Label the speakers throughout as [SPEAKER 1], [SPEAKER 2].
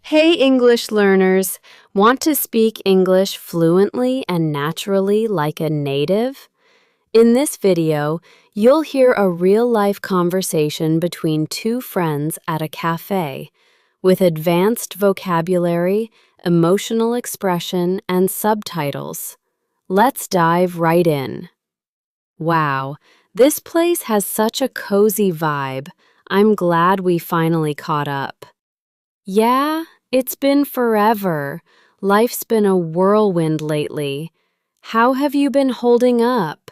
[SPEAKER 1] Hey English learners! Want to speak English fluently and naturally like a native? In this video, you'll hear a real-life conversation between two friends at a cafe with advanced vocabulary, emotional expression, and subtitles. Let's dive right in. Wow, this place has such a cozy vibe. I'm glad we finally caught up. Yeah, it's been forever. Life's been a whirlwind lately. How have you been holding up?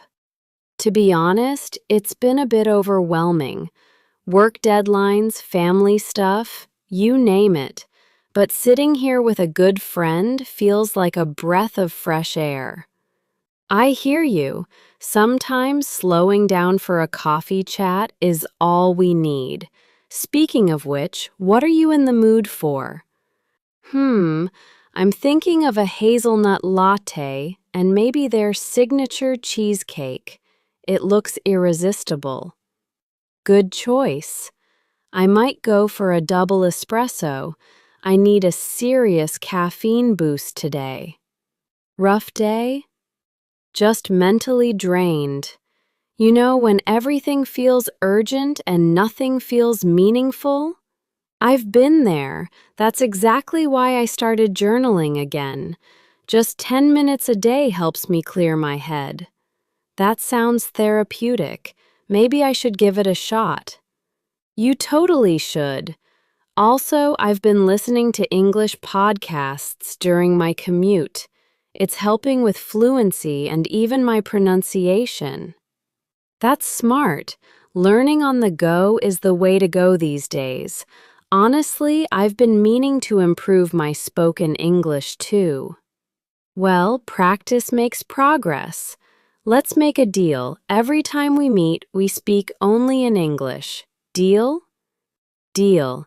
[SPEAKER 1] To be honest, it's been a bit overwhelming. Work deadlines, family stuff, you name it. But sitting here with a good friend feels like a breath of fresh air. I hear you. Sometimes slowing down for a coffee chat is all we need. Speaking of which, what are you in the mood for? I'm thinking of a hazelnut latte and maybe their signature cheesecake. It looks irresistible. Good choice. I might go for a double espresso. I need a serious caffeine boost today. Rough day? Just mentally drained. You know, when everything feels urgent and nothing feels meaningful? I've been there. That's exactly why I started journaling again. Just 10 minutes a day helps me clear my head. That sounds therapeutic. Maybe I should give it a shot. You totally should. Also, I've been listening to English podcasts during my commute. It's helping with fluency and even my pronunciation. That's smart. Learning on the go is the way to go these days. Honestly, I've been meaning to improve my spoken English too. Well, practice makes progress. Let's make a deal. Every time we meet, we speak only in English. Deal? Deal.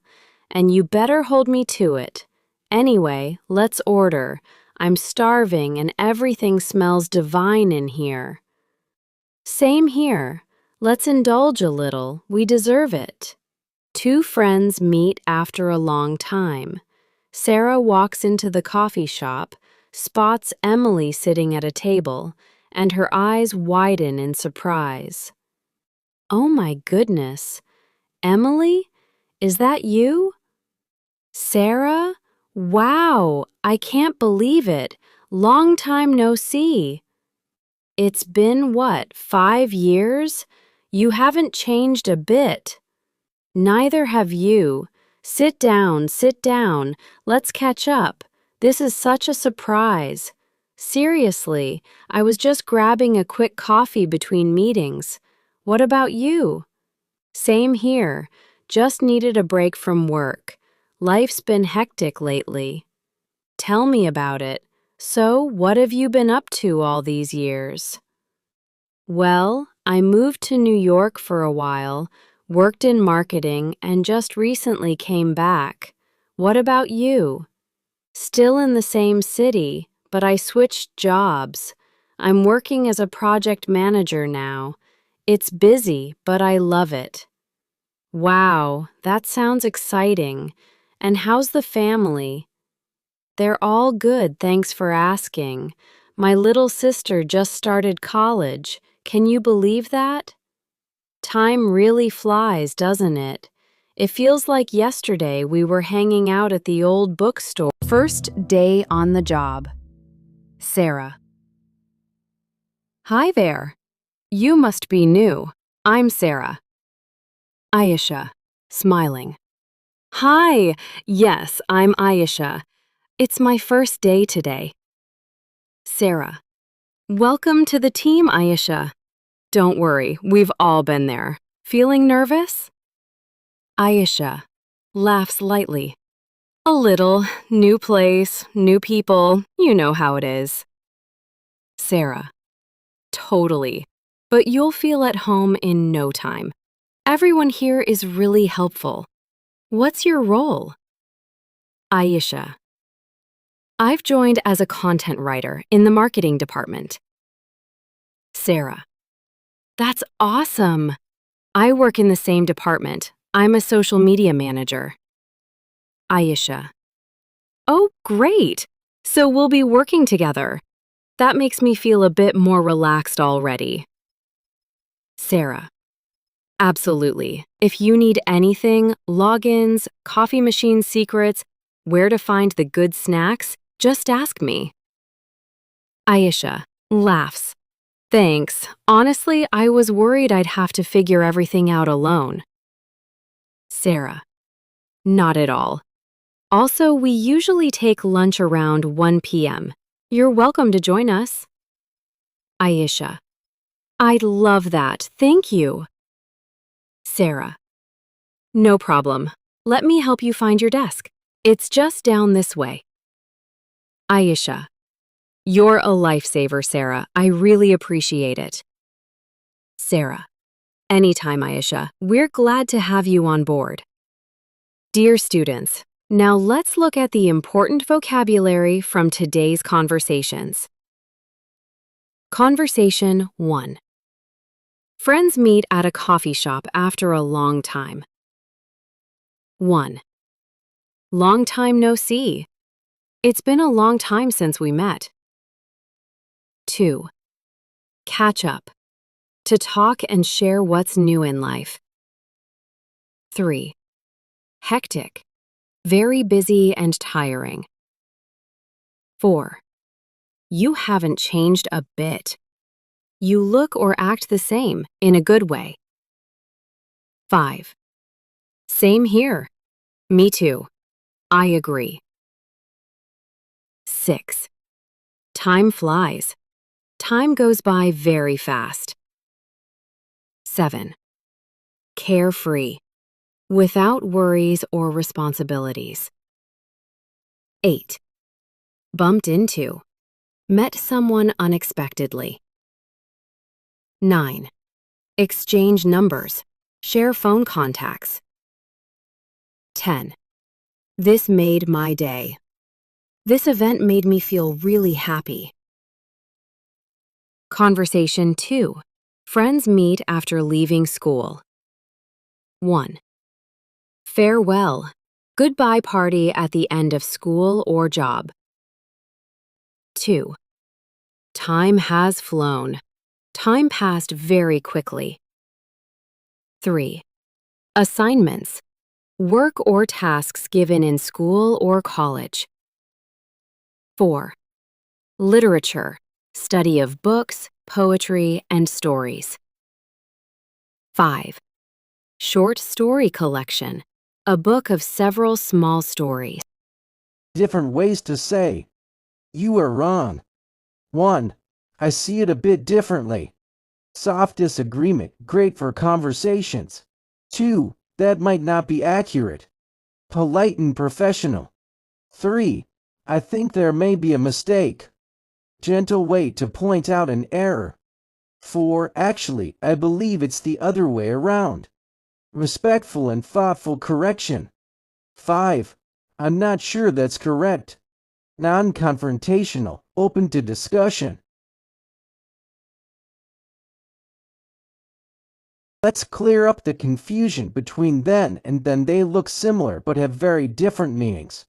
[SPEAKER 1] And you better hold me to it. Anyway, let's order. I'm starving and everything smells divine in here. Same here. Let's indulge a little. We deserve it. Two friends meet after a long time. Sarah walks into the coffee shop, spots Emily sitting at a table, and her eyes widen in surprise. Oh my goodness. Emily? Is that you? Sarah? Wow, I can't believe it. Long time no see. It's been what, 5 years? You haven't changed a bit. Neither have you. Sit down, sit down. Let's catch up. This is such a surprise. Seriously, I was just grabbing a quick coffee between meetings. What about you? Same here. Just needed a break from work. Life's been hectic lately. Tell me about it. So, what have you been up to all these years? Well, I moved to New York for a while, worked in marketing, and just recently came back. What about you? Still in the same city, but I switched jobs. I'm working as a project manager now. It's busy, but I love it. Wow, that sounds exciting. And how's the family? They're all good, thanks for asking. My little sister just started college. Can you believe that? Time really flies, doesn't it? It feels like yesterday we were hanging out at the old bookstore. First day on the job. Sarah. Hi there. You must be new. I'm Sarah. Ayesha, smiling. Hi. Yes, I'm Ayesha. It's my first day today. Sarah. Welcome to the team, Ayesha. Don't worry, we've all been there. Feeling nervous? Ayesha laughs lightly. A little. New place, new people, you know how it is. Sarah. Totally. But you'll feel at home in no time. Everyone here is really helpful. What's your role? Ayesha. I've joined as a content writer in the marketing department. Sarah. That's awesome. I work in the same department. I'm a social media manager. Ayesha. Oh, great! So we'll be working together. That makes me feel a bit more relaxed already. Sarah. Absolutely. If you need anything, logins, coffee machine secrets, where to find the good snacks, just ask me. Aisha laughs. Thanks. Honestly, I was worried I'd have to figure everything out alone. Sarah. Not at all. Also, we usually take lunch around 1 p.m. You're welcome to join us. Aisha. I'd love that. Thank you. Sarah. No problem. Let me help you find your desk. It's just down this way. Aisha. You're a lifesaver, Sarah. I really appreciate it. Sarah. Anytime, Aisha. We're glad to have you on board. Dear students, now let's look at the important vocabulary from today's conversations. Conversation 1. Friends meet at a coffee shop after a long time. 1. Long time no see. It's been a long time since we met. 2. Catch up. To talk and share what's new in life. 3. Hectic. Very busy and tiring. 4. You haven't changed a bit. You look or act the same, in a good way. 5. Same here. Me too. I agree. 6. Time flies. Time goes by very fast. 7. Carefree. Without worries or responsibilities. 8. Bumped into. Met someone unexpectedly. 9. Exchange numbers. Share phone contacts. 10. This made my day. This event made me feel really happy. Conversation 2. Friends meet after leaving school. 1. Farewell. Goodbye party at the end of school or job. 2. Time has flown. Time passed very quickly. 3. Assignments. Work or tasks given in school or college. 4. Literature. Study of books, poetry, and stories. 5. Short story collection. A book of several small stories.
[SPEAKER 2] Different ways to say, you are wrong. 1. I see it a bit differently. Soft disagreement, great for conversations. 2. That might not be accurate. Polite and professional. 3. I think there may be a mistake. Gentle way to point out an error. 4. Actually, I believe it's the other way around. Respectful and thoughtful correction. 5. I'm not sure that's correct. Non-confrontational, open to discussion. Let's clear up the confusion between then and then. They look similar but have very different meanings.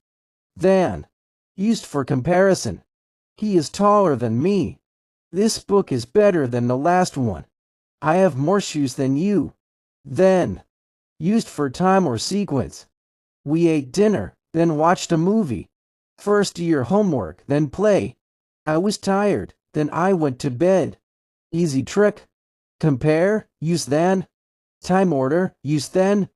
[SPEAKER 2] Then, used for comparison. He is taller than me. This book is better than the last one. I have more shoes than you. Then, used for time or sequence. We ate dinner, then watched a movie. First do your homework, then play. I was tired, then I went to bed. Easy trick. Compare, use then. Time order, use then.